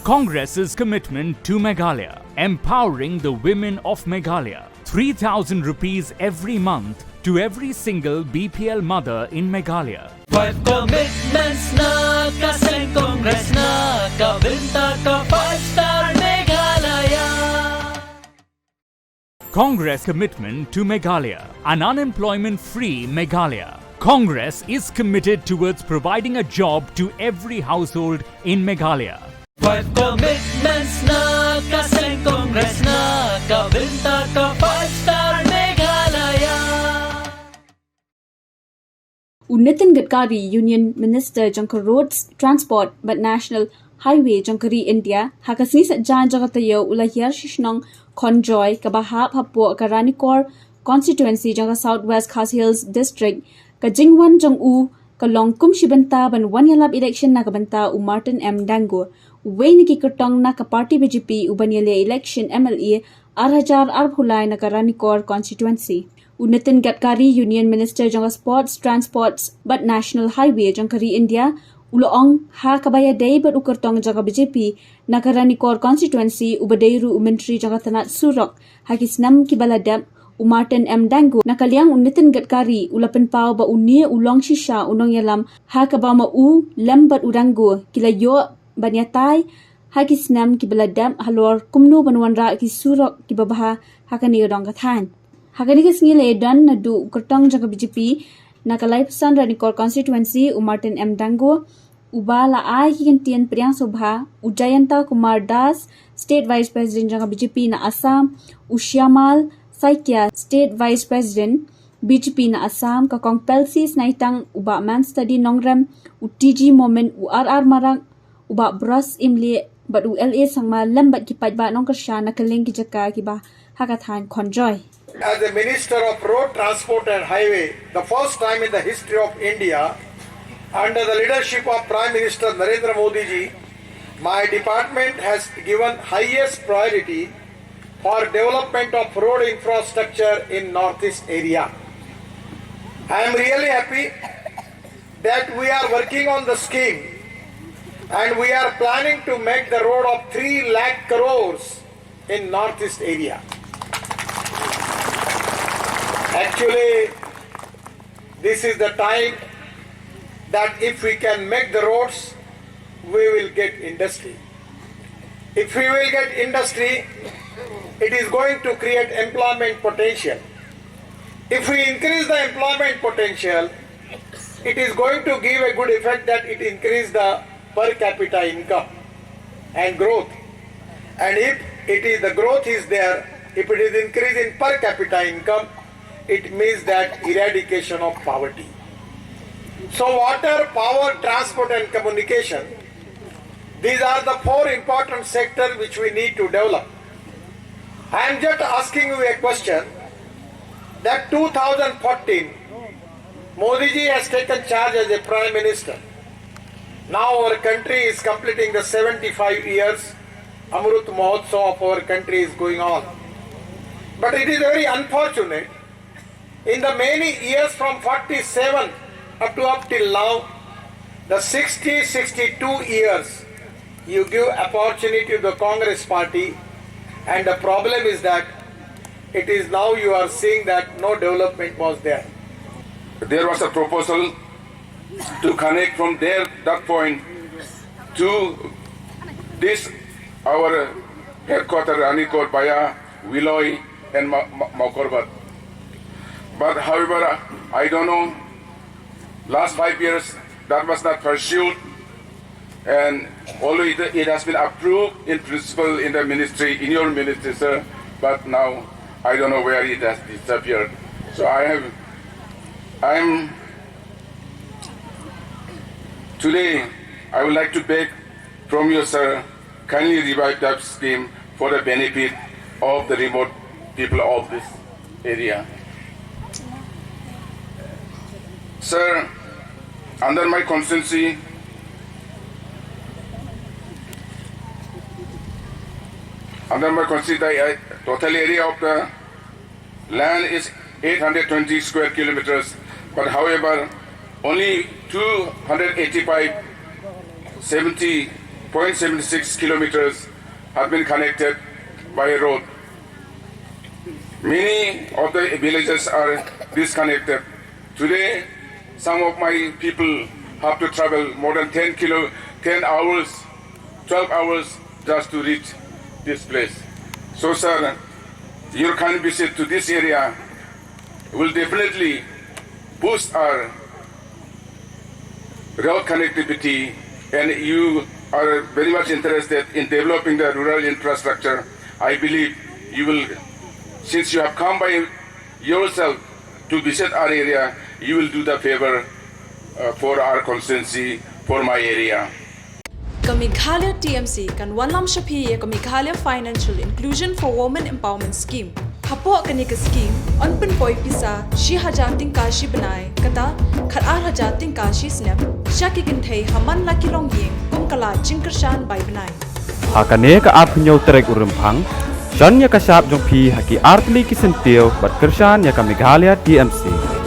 Congress's commitment to Meghalaya, empowering the women of Meghalaya. 3,000 rupees every month to every single BPL mother in Meghalaya. 5 commitments Naka, 7 Congress Naka, Bynta ka 5-star Meghalaya. Congress commitment to Meghalaya, an unemployment-free Meghalaya. Congress is committed towards providing a job to every household in Meghalaya. 5 commitments Naka, 7 Congress Naka, Bynta ka 5-star Meghalaya. Nitin Gadkari, Union Minister Jangka Roads, Transport but National Highway Jangkari India, hakasni sa jan jagatayo ulayar shishnong Khonjoy kabahap hapo Karanikor constituency Jangka Southwest Khas Hills District kajingwan jang-u kalongkum shibanta ban Ialap election na kabanta u Martin M. Danggo way nakikertong na ka-party BJP u Banyale election MLA Arhajar Arbhulay na Karanikor constituency. Nitin Gadkari, Union Minister Jangka Sports, Transports but National Highway Jangkari India, uloong ha kabaya day but ukertong Jangka BJP na Karanikor constituency ubadayru umentri Jangka Tanat Surok hakisnam kibaladap Martin M. Danggo nakaliang Nitin Gadkari ulapan pao ba unia ulong shisha unong yalam ha kabama u lambat udanggo kilayo banyatay hakisnam kibaladap halor kumno banwanra kisurok kibabaha hakani udong kathan. Hakanikas ngile dan nadu kertong Jangka BJP nakalay pesan Ranikor constituency Martin M. Danggo uba laay kikintian Priang Sobha Ujayanta Kumar Das State Vice President Jangka BJP na Assam Usyamal Saikya State Vice President BJP na Assam kakong Pelsis na itang uba man study nongram UTG moment URR marang uba bros imli bat ULA sangma lambat kipat ba nong kersya nakaling kijaka kiba hakathan Khonjoy. As the Minister of Road Transport and Highway, the first time in the history of India, under the leadership of Prime Minister Narendra Modi ji, my department has given highest priority for development of road infrastructure in Northeast area. I am really happy that we are working on the scheme and we are planning to make the road of 3 lakh crores in Northeast area. Actually, this is the time that if we can make the roads, we will get industry. If we will get industry, it is going to create employment potential. If we increase the employment potential, it is going to give a good effect that it increase the per capita income and growth. And if it is the growth is there, if it is increase in per capita income, it means that eradication of poverty. So water, power, transport and communication, these are the 4 important sectors which we need to develop. I am just asking you a question that 2014, Modi ji has taken charge as a Prime Minister. Now our country is completing the 75 years, Amrut Mahotsav of our country is going on. But it is very unfortunate. In the many years from 47 up till now, the 62 years, you give opportunity to the Congress party, and the problem is that it is now you are seeing that no development was there. There was a proposal to connect from there, that point, to this, our headquarters, Ranikot, Baya, Willoy, and Maukorbat. But however, I don't know, last 5 years that was not pursued, and although it has been approved in principle in the ministry, in your ministry, sir, but now I don't know where it has disappeared. So today I would like to beg from you, sir, kindly revive that scheme for the benefit of the remote people of this area. Sir, under my constituency, the total area of the land is 820 square kilometers, but however, only 285 70 0.76 kilometers have been connected by road. Many of the villages are disconnected. Today, some of my people have to travel more than 10 hours, 12 hours just to reach this place. So, sir, your kind visit to this area will definitely boost our road connectivity, and you are very much interested in developing the rural infrastructure. I believe you will, since you have come by yourself to visit our area, you will do the favor for our constituency, for my area. Meghalaya TMC kan Wanlam Shapi Meghalaya Financial Inclusion for Women Empowerment Scheme. Hapo kanika scheme on pen poi pisa shi hajating kashi banai kata khatar hajating kashi snap shaki kinthei haman la kilong yeng kum kala jingkershan bai banai. Hakane ka ap nyaw trek urempang Shan ya kasap jong pi haki artli kisentil bat kershan ya ka Meghalaya TMC.